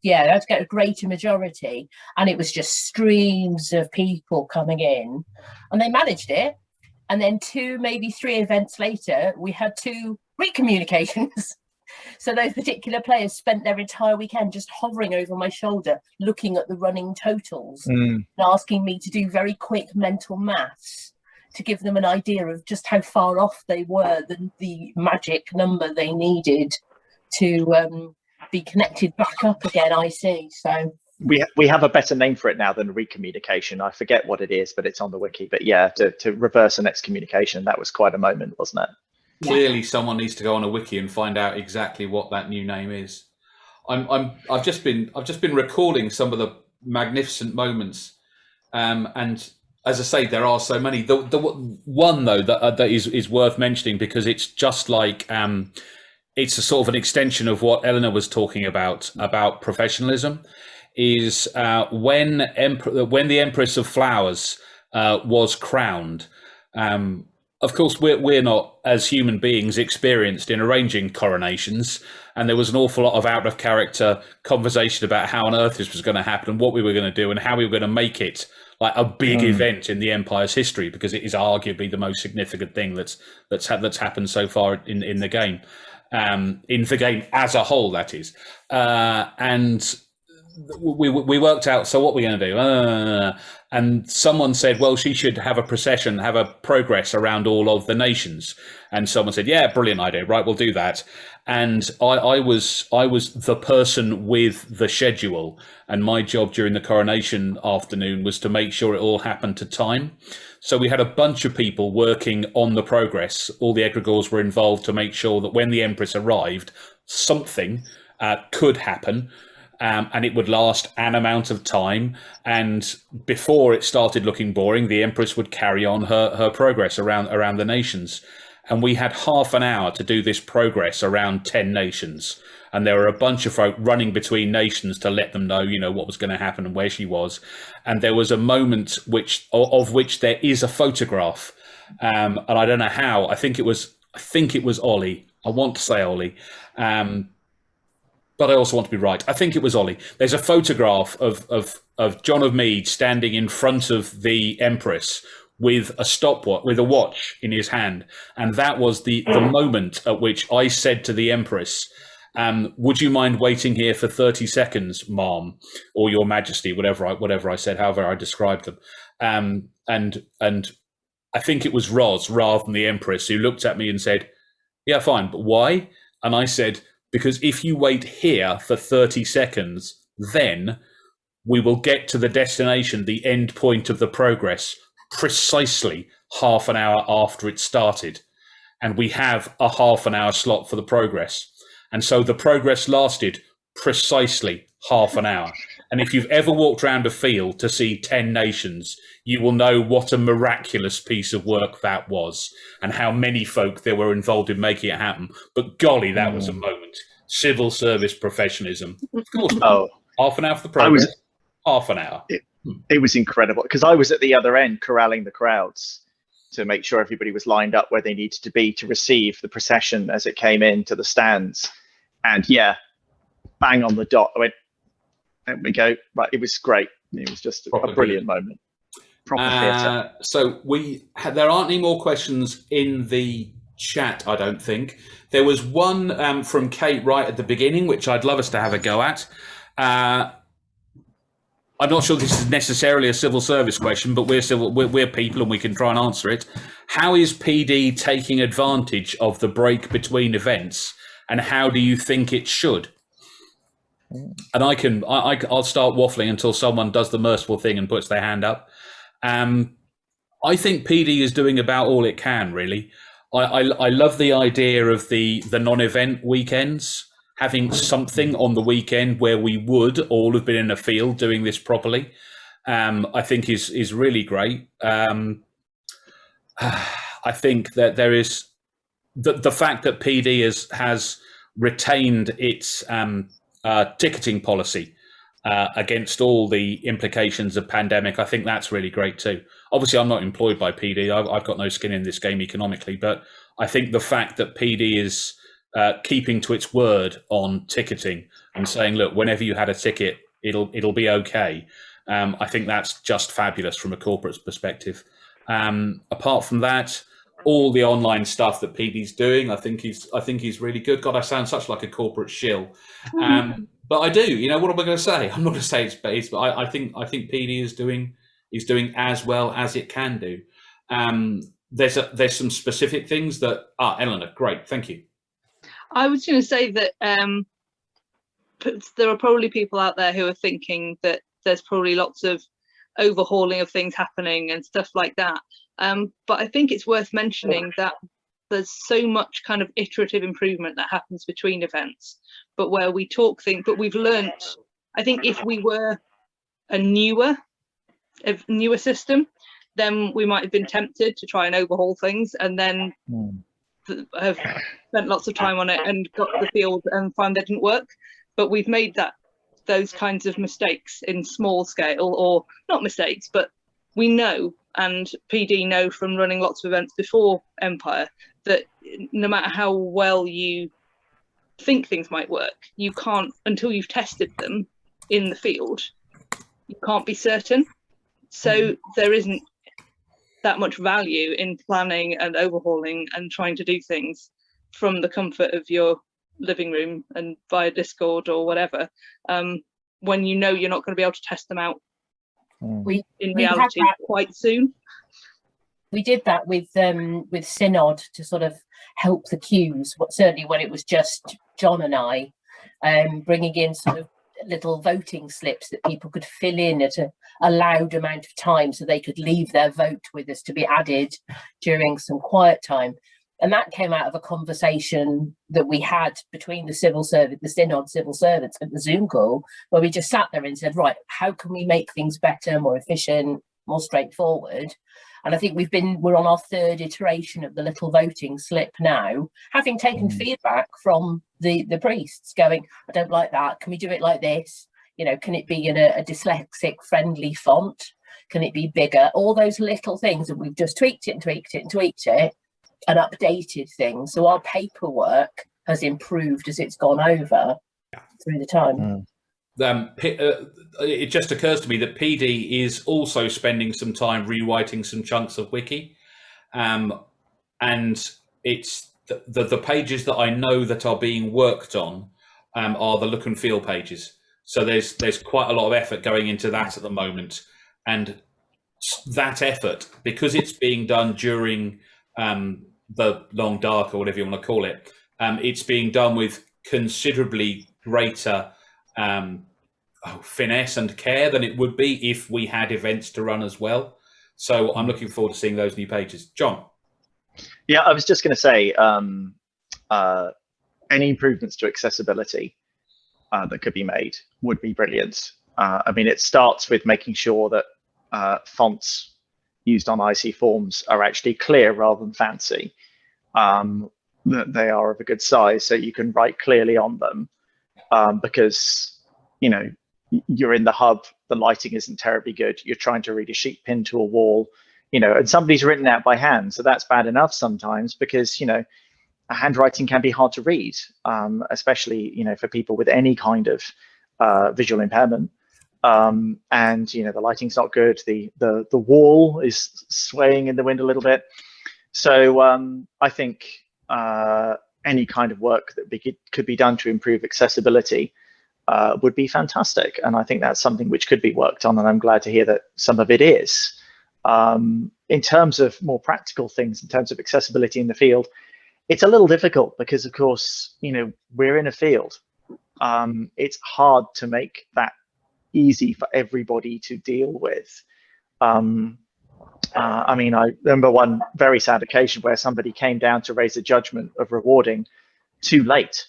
[SPEAKER 4] they had to get a greater majority, and it was just streams of people coming in, and they managed it. And then 2, maybe 3 events later, we had 2 recommunications. So those particular players spent their entire weekend just hovering over my shoulder, looking at the running totals and asking me to do very quick mental maths to give them an idea of just how far off they were than the magic number they needed to be connected back up again, IC. So
[SPEAKER 2] we have a better name for it now than recommunication. I forget what it is, but it's on the wiki. But yeah, to reverse an excommunication, that was quite a moment, wasn't it?
[SPEAKER 1] Clearly, someone needs to go on a wiki and find out exactly what that new name is. I've just been recalling some of the magnificent moments, and as I say, there are so many. The one though that is worth mentioning, because it's just like it's a sort of an extension of what Eleanor was talking about professionalism, is when the Empress of Flowers was crowned. Of course, we're not, as human beings, experienced in arranging coronations, and there was an awful lot of out of character conversation about how on earth this was going to happen and what we were going to do and how we were going to make it like a big event in the Empire's history, because it is arguably the most significant thing that's happened so far in the game, in the game as a whole, that is, and. We worked out, so what we're going to do, and someone said, well, she should have a procession, have a progress around all of the nations, and someone said, yeah, brilliant idea, right, we'll do that. And I was the person with the schedule, and my job during the coronation afternoon was to make sure it all happened to time. So we had a bunch of people working on the progress. All the egregores were involved to make sure that when the Empress arrived, something could happen. And it would last an amount of time. And before it started looking boring, the Empress would carry on her progress around the nations. And we had half an hour to do this progress around 10 nations. And there were a bunch of folk running between nations to let them know, what was going to happen and where she was. And there was a moment of which there is a photograph. And I don't know how. I think it was Ollie. I want to say Ollie. But I also want to be right. I think it was Ollie. There's a photograph of John of Mead standing in front of the Empress with a stopwatch, with a watch in his hand. And that was the moment at which I said to the Empress, would you mind waiting here for 30 seconds, ma'am, or your majesty, whatever I said, however I described them. And I think it was Roz rather than the Empress who looked at me and said, yeah, fine, but why? And I said, because if you wait here for 30 seconds, then we will get to the destination, the end point of the progress, precisely half an hour after it started. And we have a half an hour slot for the progress. And so the progress lasted precisely half an hour. And if you've ever walked around a field to see 10 nations, you will know what a miraculous piece of work that was and how many folk there were involved in making it happen. But golly, that was a moment. Civil service professionalism. Of course. Half an hour for the progress. Half an hour.
[SPEAKER 2] It was incredible because I was at the other end corralling the crowds to make sure everybody was lined up where they needed to be to receive the procession as it came into the stands. And yeah, bang on the dot. I went, there we go. Right, it was great. It was just a brilliant moment. Proper theatre.
[SPEAKER 1] So there aren't any more questions in the chat, I don't think. There was one from Kate right at the beginning, which I'd love us to have a go at. I'm not sure this is necessarily a civil service question, but we're people and we can try and answer it. How is PD taking advantage of the break between events, and how do you think it should? And I'll start waffling until someone does the merciful thing and puts their hand up. I think PD is doing about all it can, really. I love the idea of the non-event weekends, having something on the weekend where we would all have been in a field doing this properly. I think is really great. I think that there is the fact that PD has retained its ticketing policy against all the implications of pandemic. I think that's really great too. Obviously, I'm not employed by PD. I've got no skin in this game economically, but I think the fact that PD is keeping to its word on ticketing and saying, look, whenever you had a ticket, it'll be okay. I think that's just fabulous from a corporate perspective. Apart from that, all the online stuff that PD's doing, I think he's really good. God, I sound such like a corporate shill. But I do. What am I going to say? I'm not going to say it's base, but I think PD is doing as well as it can do. There's some specific things that Eleanor, great, thank you.
[SPEAKER 5] I was going to say that there are probably people out there who are thinking that there's probably lots of overhauling of things happening and stuff like that. But I think it's worth mentioning that there's so much kind of iterative improvement that happens between events, but where we talk things, but we've learnt, I think if we were a newer system, then we might have been tempted to try and overhaul things and then have spent lots of time on it and got the field and found that didn't work. But we've made those kinds of mistakes in small scale, or not mistakes, but we know and PD know from running lots of events before Empire that no matter how well you think things might work, you can't, until you've tested them in the field, you can't be certain. So there isn't that much value in planning and overhauling and trying to do things from the comfort of your living room and via Discord or whatever, when you know you're not going to be able to test them out in reality quite soon.
[SPEAKER 4] We did that with Synod to sort of help the queues. Certainly when it was just John and I, bringing in sort of little voting slips that people could fill in at a allowed amount of time, so they could leave their vote with us to be added during some quiet time. And that came out of a conversation that we had between the civil service, the Synod civil servants at the Zoom call, where we just sat there and said, right, how can we make things better, more efficient, more straightforward? And I think we're on our third iteration of the little voting slip now, having taken feedback from the priests going, I don't like that. Can we do it like this? You know, can it be in a dyslexic friendly font? Can it be bigger? All those little things, and we've just tweaked it and tweaked it and tweaked it and updated things. So our paperwork has improved as it's gone over through the time.
[SPEAKER 1] It just occurs to me that PD is also spending some time rewriting some chunks of wiki, and it's the pages that I know that are being worked on are the look and feel pages. So there's quite a lot of effort going into that at the moment, and that effort, because it's being done during the long dark or whatever you want to call it, it's being done with considerably greater finesse and care than it would be if we had events to run as well. So I'm looking forward to seeing those new pages. John?
[SPEAKER 2] Yeah, I was just going to say, any improvements to accessibility that could be made would be brilliant. I mean, it starts with making sure that fonts used on IC forms are actually clear rather than fancy, that they are of a good size so you can write clearly on them, because, you know, you're in the hub, the lighting isn't terribly good, you're trying to read a sheet pinned to a wall, you know, and somebody's written out by hand, so that's bad enough sometimes, because, you know, handwriting can be hard to read, especially, you know, for people with any kind of visual impairment. And, you know, the lighting's not good, the wall is swaying in the wind a little bit. So I think any kind of work that could be done to improve accessibility would be fantastic. And I think that's something which could be worked on, and I'm glad to hear that some of it is. In terms of more practical things, in terms of accessibility in the field, it's a little difficult because, of course, you know, we're in a field. It's hard to make that easy for everybody to deal with. I mean, I remember one very sad occasion where somebody came down to raise a judgment of rewarding too late.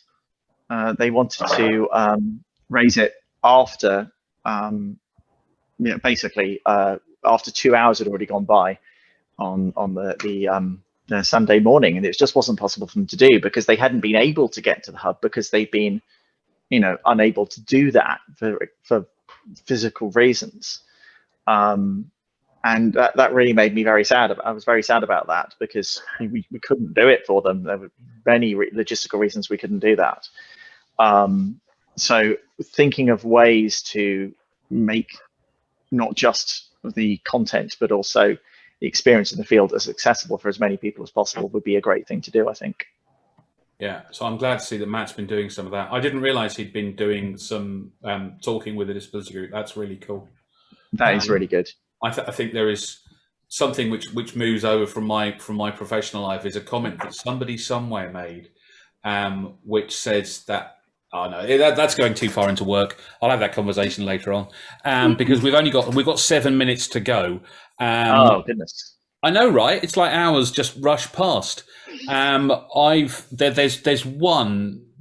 [SPEAKER 2] They wanted to raise it after, you know, basically after 2 hours had already gone by on the Sunday morning, and it just wasn't possible for them to do because they hadn't been able to get to the hub because they've been, you know, unable to do that for physical reasons. And that really made me very sad. I was very sad about that because we couldn't do it for them. There were many logistical reasons we couldn't do that. So thinking of ways to make not just the content, but also the experience in the field as accessible for as many people as possible would be a great thing to do, I think.
[SPEAKER 1] Yeah, so I'm glad to see that Matt's been doing some of that. I didn't realize he'd been doing some talking with the disability group. That's really cool.
[SPEAKER 2] That is really good.
[SPEAKER 1] I think there is something which moves over from my professional life, is a comment that somebody somewhere made, which says that, oh no, that's going too far into work. I'll have that conversation later on, because we've got 7 minutes to go.
[SPEAKER 2] Oh goodness!
[SPEAKER 1] I know, right? It's like hours just rush past.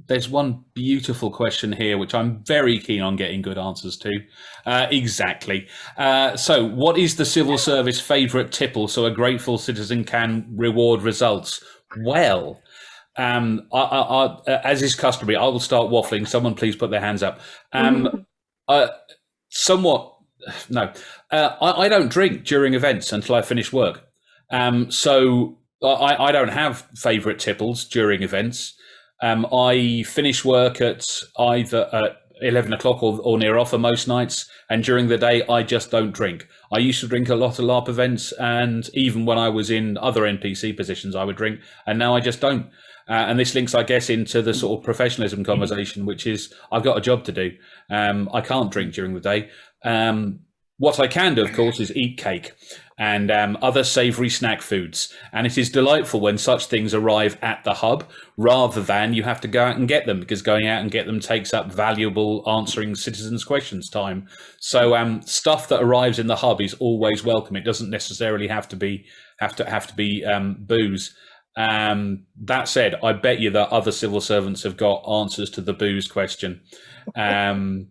[SPEAKER 1] There's one beautiful question here, which I'm very keen on getting good answers to. Exactly. So what is the civil service favourite tipple so a grateful citizen can reward results? Well, as is customary, I will start waffling. Someone please put their hands up. Somewhat No, I don't drink during events until I finish work. So I don't have favourite tipples during events. I finish work at either at 11 o'clock or near offer most nights, and during the day I just don't drink. I used to drink a lot at LARP events, and even when I was in other NPC positions I would drink, and now I just don't. And this links, I guess, into the sort of professionalism conversation, which is I've got a job to do. I can't drink during the day. What I can do, of course, is eat cake and other savoury snack foods. And it is delightful when such things arrive at the hub rather than you have to go out and get them, because going out and get them takes up valuable answering citizens' questions time. So stuff that arrives in the hub is always welcome. It doesn't necessarily have to be booze. That said, I bet you that other civil servants have got answers to the booze question. And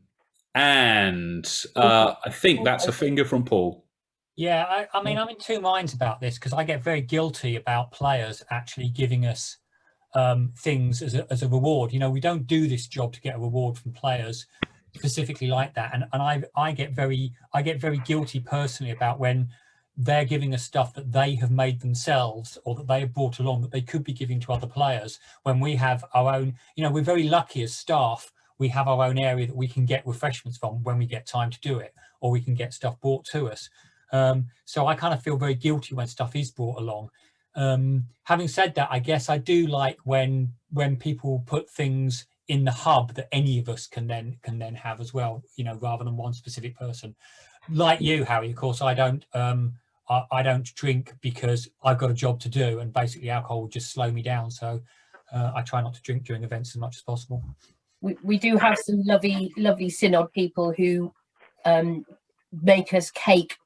[SPEAKER 1] I think that's a finger from Paul.
[SPEAKER 3] Yeah, I mean, I'm in two minds about this because I get very guilty about players actually giving us things as a reward. You know, we don't do this job to get a reward from players specifically like that, and I get very guilty personally about when they're giving us stuff that they have made themselves or that they have brought along that they could be giving to other players, when we have our own. You know, we're very lucky as staff. We have our own area that we can get refreshments from when we get time to do it, or we can get stuff brought to us. So I kind of feel very guilty when stuff is brought along. Having said that, I guess I do like when people put things in the hub that any of us can then have as well, you know, rather than one specific person. Like you, Harry, of course, I don't drink because I've got a job to do, and basically alcohol will just slow me down. So I try not to drink during events as much as possible.
[SPEAKER 4] We do have some lovely synod people who make us cake,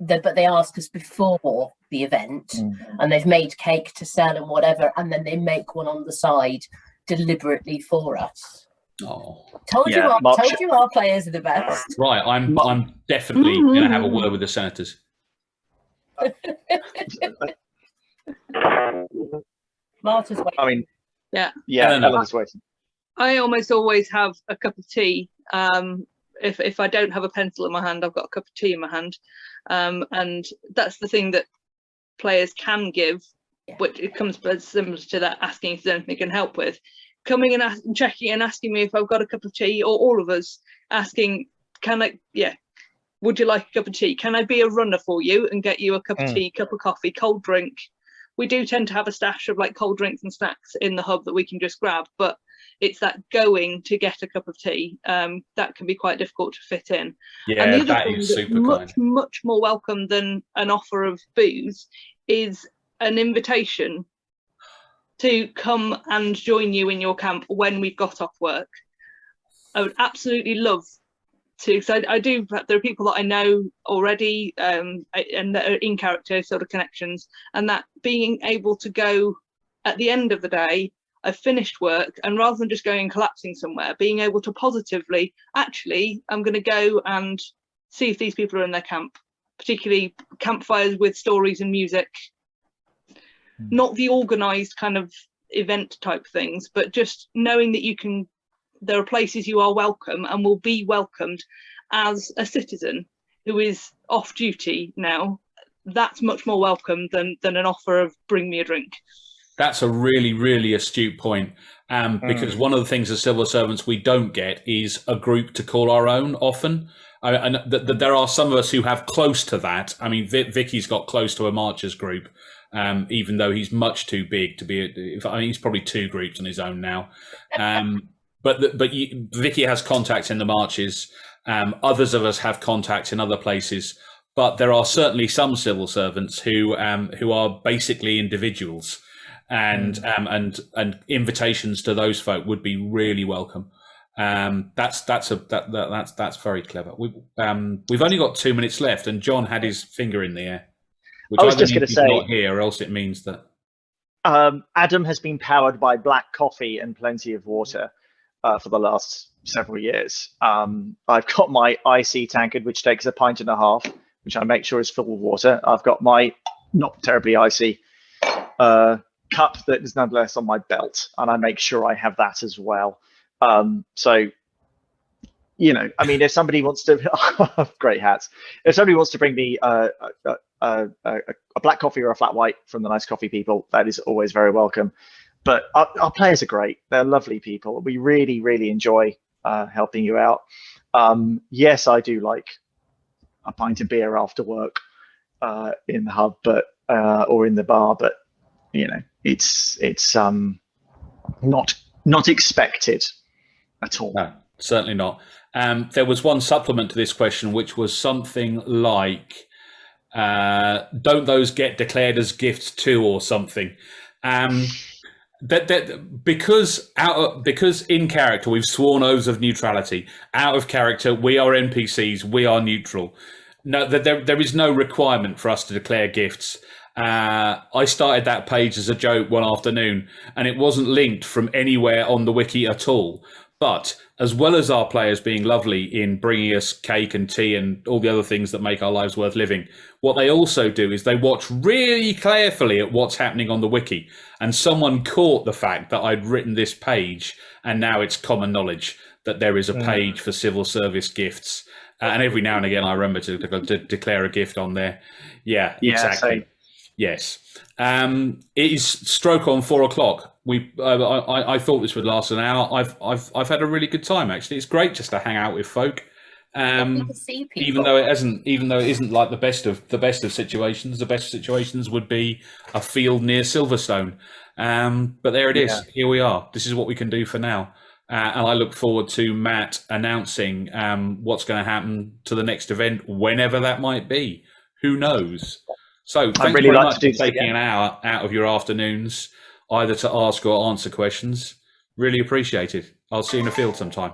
[SPEAKER 4] but they ask us before the event, and they've made cake to sell and whatever, and then they make one on the side deliberately for us.
[SPEAKER 1] Oh,
[SPEAKER 4] told you our players are the best.
[SPEAKER 1] Right, I'm definitely going to have a word with the senators.
[SPEAKER 4] Martha's waiting.
[SPEAKER 2] I mean,
[SPEAKER 5] Yeah,
[SPEAKER 2] Eleanor's waiting.
[SPEAKER 5] I almost always have a cup of tea. If I don't have a pencil in my hand, I've got a cup of tea in my hand, and that's the thing that players can give, which it comes similar to that, asking if there's anything they can help with, coming and checking and asking me if I've got a cup of tea, or all of us asking, would you like a cup of tea? Can I be a runner for you and get you a cup of tea, cup of coffee, cold drink? We do tend to have a stash of like cold drinks and snacks in the hub that we can just grab, but it's that going to get a cup of tea that can be quite difficult to fit in.
[SPEAKER 1] Yeah,
[SPEAKER 5] and the other
[SPEAKER 1] that
[SPEAKER 5] thing
[SPEAKER 1] is
[SPEAKER 5] that's
[SPEAKER 1] super
[SPEAKER 5] much more welcome than an offer of booze is an invitation to come and join you in your camp when we've got off work. I would absolutely love to. So I do. There are people that I know already, and that are in character sort of connections, and that being able to go at the end of the day, I've finished work, and rather than just going and collapsing somewhere, being able to positively, actually, I'm going to go and see if these people are in their camp, particularly campfires with stories and music, not the organised kind of event type things, but just knowing that there are places you are welcome and will be welcomed as a citizen who is off duty now. That's much more welcome than an offer of bring me a drink.
[SPEAKER 1] That's a really, really astute point, because one of the things as civil servants we don't get is a group to call our own often. And there are some of us who have close to that. I mean, Vicky's got close to a marchers group, even though he's much too big to be. He's probably two groups on his own now. But Vicky has contacts in the marches. Others of us have contacts in other places. But there are certainly some civil servants who are basically individuals. And invitations to those folk would be really welcome. That's very clever. We've only got 2 minutes left, and John had his finger in the air. Which
[SPEAKER 2] I was just going to say,
[SPEAKER 1] not here, or else it means that
[SPEAKER 2] Adam has been powered by black coffee and plenty of water for the last several years. I've got my IC tankard, which takes 1.5 pints, which I make sure is full of water. I've got my not terribly icy cup that is nonetheless on my belt, and I make sure I have that as well. So you know, I mean, if somebody wants to, great hats. If somebody wants to bring me a black coffee or a flat white from the Nice Coffee people, that is always very welcome. But our players are great. They're lovely people. We really, really enjoy helping you out. Yes, I do like a pint of beer after work in the hub, but or in the bar. But you know, it's not expected at all.
[SPEAKER 1] No, certainly not. There was one supplement to this question, which was something like, "Don't those get declared as gifts too," or something? Because in character we've sworn oaths of neutrality. Out of character, we are NPCs. We are neutral. No, there is no requirement for us to declare gifts. I started that page as a joke one afternoon, and it wasn't linked from anywhere on the wiki at all. But as well as our players being lovely in bringing us cake and tea and all the other things that make our lives worth living, what they also do is they watch really carefully at what's happening on the wiki. And someone caught the fact that I'd written this page, and now it's common knowledge that there is a page for civil service gifts. And every now and again, I remember to declare a gift on there. Yeah, exactly. Yes. It is stroke on 4 o'clock. I thought this would last an hour. I've had a really good time, actually. It's great just to hang out with folk.
[SPEAKER 4] To see people.
[SPEAKER 1] Even though it isn't like the best of situations. The best of situations would be a field near Silverstone. But there it is. Yeah. Here we are. This is what we can do for now. And I look forward to Matt announcing what's going to happen to the next event, whenever that might be. Who knows? So thanks really very much for taking an hour out of your afternoons, either to ask or answer questions. Really appreciate it. I'll see you in the field sometime.